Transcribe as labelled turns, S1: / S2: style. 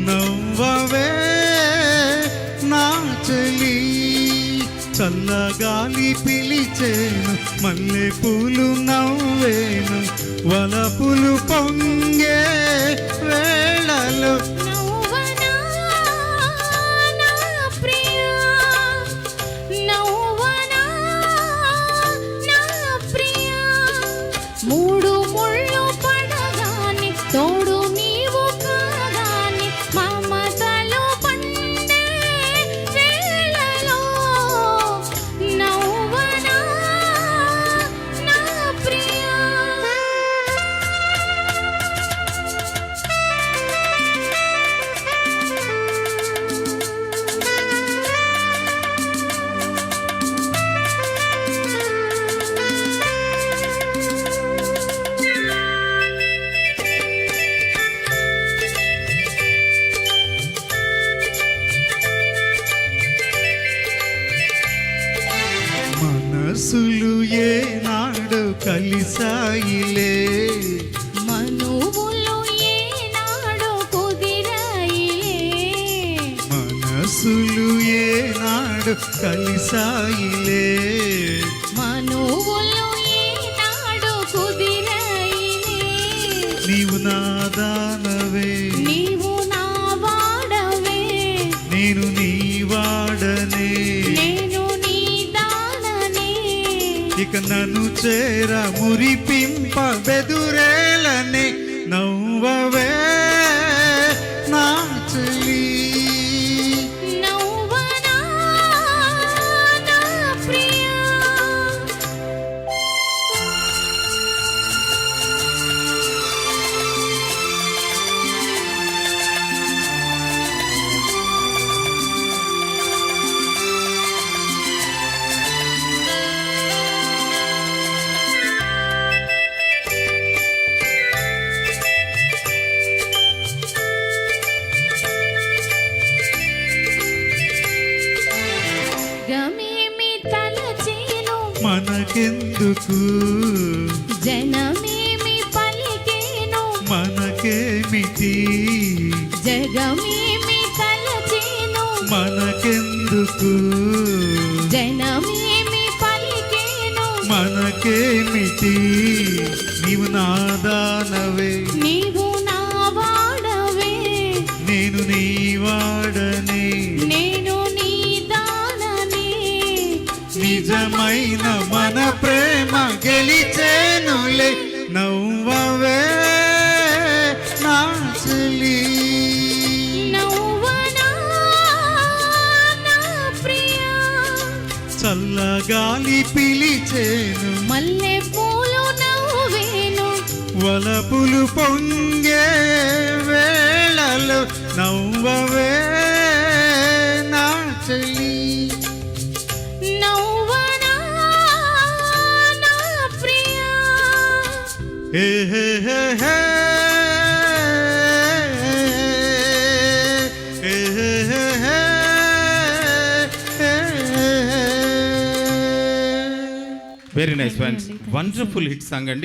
S1: నవ్వవే నా చెలి, చల్లగాలి పిలిచేను, మల్లె పూలు నవ్వేను, వలపులు పొంగే వేళలో
S2: మూడు ముళ్ళు పడగాని తోడు నీవు కాగాని మమతలు పండే వేళలో నవ్వనా నా ప్రియా.
S1: మనసులు ఏనాడు కలిసాయిలే,
S2: మనువులు ఏనాడు కుదిరాయిలే,
S1: మనసులు ఏనాడు కలిసాయిలే,
S2: మనువులు ఏనాడు కుదిరాయిలే.
S1: నీవు నా దానవే,
S2: నీవు నా వాడవే,
S1: నేను నీ వాడనే,
S2: నేను నీ దాననే.
S1: ఇక నన్ను చేర మురిపింప బెదురేలనే, నవ్వవే నా చెలి.
S2: నవ్వనా నా ప్రియా. గమేమి తలచేను
S1: మనకెందుకు,
S2: జనమేమి పలికేను
S1: మనకేమిటి,
S2: జగమేమి తలచేను
S1: మనకెందుకు,
S2: జనమేమి పలికేను
S1: మనకేమిటి, నీవు నా దానవే,
S2: నీవు నా వాడవే,
S1: నేను నీ వాడనే,
S2: నేను నీ దాననే.
S1: నిజమైన మన ప్రేమ గెలిచేనులే, నవ్వవే నా చెలి.
S2: నవ్వనా నా ప్రియా.
S1: చల్లగాలి పిలిచేను,
S2: మల్లె పూలు నవ్వేను,
S1: వలపులు పొంగే వేళలో నవ్వవే నా చెలి.
S2: నవ్వనా నా ప్రియా.
S1: హే హే హే హే హే హే హే హే.
S3: Very nice friends, wonderful hit song అండి.